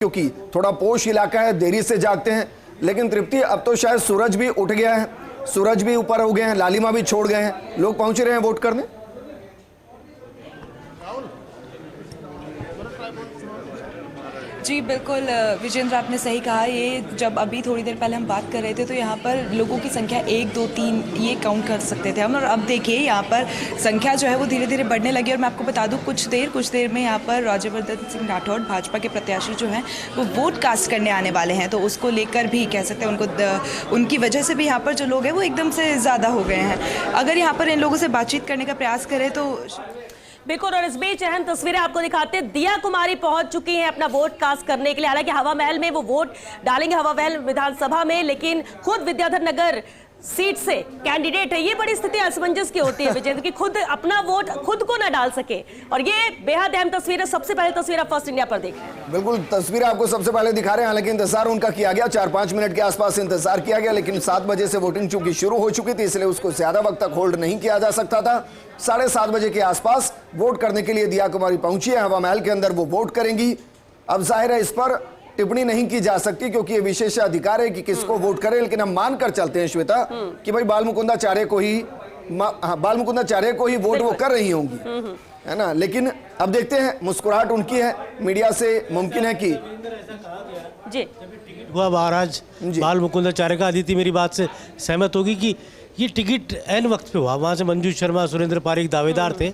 क्योंकि थोड़ा पोश इलाका है, देरी से जागते हैं। लेकिन तृप्ति, अब तो शायद सूरज भी उठ गया है, सूरज भी ऊपर हो गए हैं, लालिमा भी छोड़ गए हैं, लोग पहुंच रहे हैं वोट करने। जी बिल्कुल विजेंद्र, आपने सही कहा। ये जब अभी थोड़ी देर पहले हम बात कर रहे थे तो यहाँ पर लोगों की संख्या 1, 2, 3 ये काउंट कर सकते थे हम, और अब देखिए यहाँ पर संख्या जो है वो धीरे धीरे बढ़ने लगी। और मैं आपको बता दूँ कुछ देर में यहाँ पर राज्यवर्धन सिंह राठौड़ भाजपा के प्रत्याशी जो हैं वो वोट कास्ट करने आने वाले हैं, तो उसको लेकर भी कह सकते हैं उनकी वजह से भी यहाँ पर जो लोग हैं वो एकदम से ज़्यादा हो गए हैं। अगर यहाँ पर इन लोगों से बातचीत करने का प्रयास करें तो बिल्कुल। और इस बीच अहम तस्वीरें आपको दिखाते हैं। दिया कुमारी पहुंच चुकी हैं अपना वोट कास्ट करने के लिए। हालांकि हवा महल में वो वोट डालेंगे, हवा महल विधानसभा में, लेकिन खुद विद्याधर नगर सीट से कैंडिडेट है। ये बड़ी स्थिति असमंजस की होती है विजेंद्र, की खुद अपना वोट खुद को ना डाल सके। और ये बेहद अहम तस्वीर है। सबसे पहले तस्वीर आप फर्स्ट इंडिया पर देख रहे हैं। बिल्कुल, तस्वीर आपको सबसे पहले दिखा रहे हैं। हालांकि इंतजार उनका किया गया, 4-5 मिनट के आसपास इंतजार किया गया, लेकिन 7 बजे से वोटिंग चूंकि शुरू हो चुकी थी, इसलिए उसको ज्यादा वक्त तक होल्ड नहीं किया जा सकता था। 7:30 बजे के आसपास वोट करने के लिए दिया कुमारी पहुंची है हवा महल के अंदर, वो वोट करेंगी। अब जाहिर है इस पर टिप्पणी नहीं की जा सकती क्योंकि ये विशेष अधिकार है कि किसको वोट करें, लेकिन हम मान कर चलते हैं श्वेता कि भाई बालमुकुंदाचार्य को ही वोट वो कर रही होंगी, है ना। लेकिन अब देखते हैं, मुस्कुराहट उनकी है, मीडिया से मुमकिन है कि जी हुआ महाराज बालमुकुंदाचार्य का। अदिति मेरी बात से सहमत होगी कि ये टिकट एन वक्त पे हुआ। वहां से मंजू शर्मा, सुरेंद्र पारिक दावेदार थे,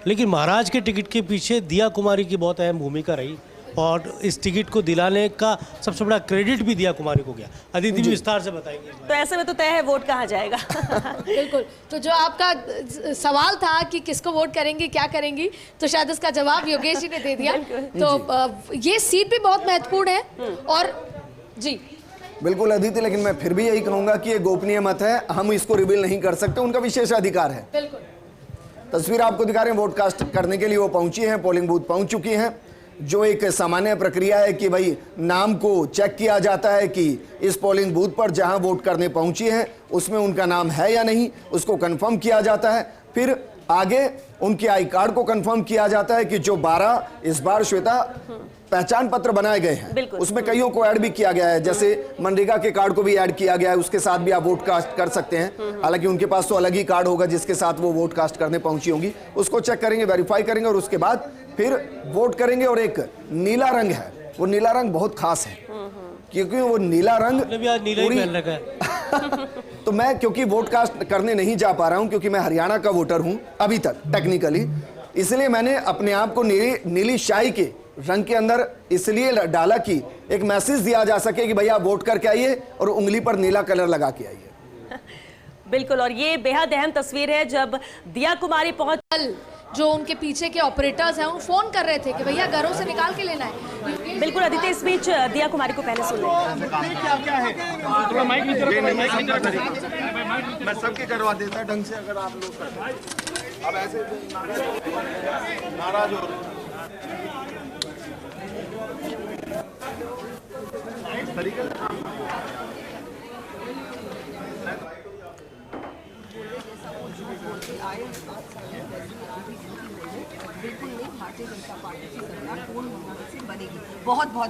लेकिन महाराज के टिकट के पीछे दिया कुमारी की बहुत अहम भूमिका रही और इस टिकट को दिलाने का सबसे बड़ा क्रेडिट भी दिया कुमारी को गया। अदिति भी विस्तार से बताएंगे। तो ऐसे में तो तय है वोट कहाँ जाएगा। बिल्कुल। तो जो आपका सवाल था कि किसको वोट करेंगी, क्या करेंगी, तो शायद उसका जवाब योगेश जी ने दे दिया। तो ये सीट भी बहुत महत्वपूर्ण है। और जी बिल्कुल अदिति, लेकिन मैं फिर भी यही कहूंगा कि ये गोपनीय मत है, हम इसको रिवील नहीं कर सकते, उनका विशेष अधिकार है। बिल्कुल। तस्वीर आपको दिखा रहे हैं, वोट कास्ट करने के लिए वो पहुंची हैं, पोलिंग बूथ पहुंच चुकी हैं। जो एक सामान्य प्रक्रिया है कि भाई नाम को चेक किया जाता है कि इस पोलिंग बूथ पर जहां वोट करने पहुंची है उसमें उनका नाम है या नहीं, उसको कंफर्म किया जाता है। फिर आगे उनके आई कार्ड को कंफर्म किया जाता है कि जो 12 इस बार श्वेता पहचान पत्र बनाए गए हैं उसमें कईयों को ऐड भी किया गया है, जैसे मनरेगा के कार्ड को भी ऐड किया गया है, उसके साथ भी आप वोट कास्ट कर सकते हैं। हालांकि उनके पास तो अलग ही कार्ड होगा जिसके साथ वो वोट कास्ट करने पहुंची होंगी, उसको चेक करेंगे, वेरीफाई करेंगे और उसके बाद फिर वोट करेंगे। और एक नीला रंग है, वो नीला रंग बहुत खास है क्योंकि वो नीला रंग तो मैं क्योंकि वोट कास्ट करने नहीं जा पा रहा हूं क्योंकि मैं हरियाणा का वोटर हूं अभी तक टेक्निकली, इसलिए मैंने अपने आप को नीली शाही के रंग के अंदर इसलिए डाला कि एक मैसेज दिया जा सके कि भैया वोट करके आइए और उंगली पर नीला कलर लगा के आइए। बिल्कुल। और ये बेहद अहम तस्वीर है जब दिया कुमारी पहुंच, जो उनके पीछे के ऑपरेटर्स हैं वो फोन कर रहे थे कि भैया घरों से निकाल के लेना है। बिल्कुल अदिति, इस बीच दिया कुमारी को पहले सुन लें। मैं सबके करवा देता ढंग से, अगर आप लोग अब ऐसे नाराज हो तरीके भारतीय जनता पार्टी की सरकार पूर्ण बहुमत से बनेगी। बहुत बड़ा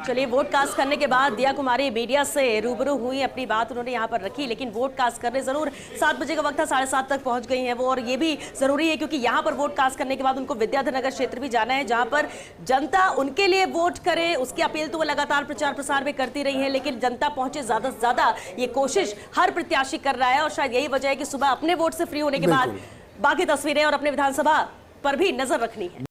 चलिए, वोट कास्ट करने के बाद दिया कुमारी मीडिया से रूबरू हुई, अपनी बात उन्होंने यहाँ पर रखी, लेकिन वोट कास्ट करने जरूर 7 बजे का वक्त था, 7:30 तक पहुँच गई हैं वो। और ये भी जरूरी है क्योंकि यहाँ पर वोट कास्ट करने के बाद उनको विद्याधर नगर क्षेत्र भी जाना है जहाँ पर जनता उनके लिए वोट करे, उसकी अपील तो वो लगातार प्रचार प्रसार में करती रही है, लेकिन जनता पहुंचे ज्यादा से ज्यादा ये कोशिश हर प्रत्याशी कर रहा है। और शायद यही वजह है कि सुबह अपने वोट से फ्री होने के बाद बाकी तस्वीरें और अपने विधानसभा पर भी नजर रखनी है।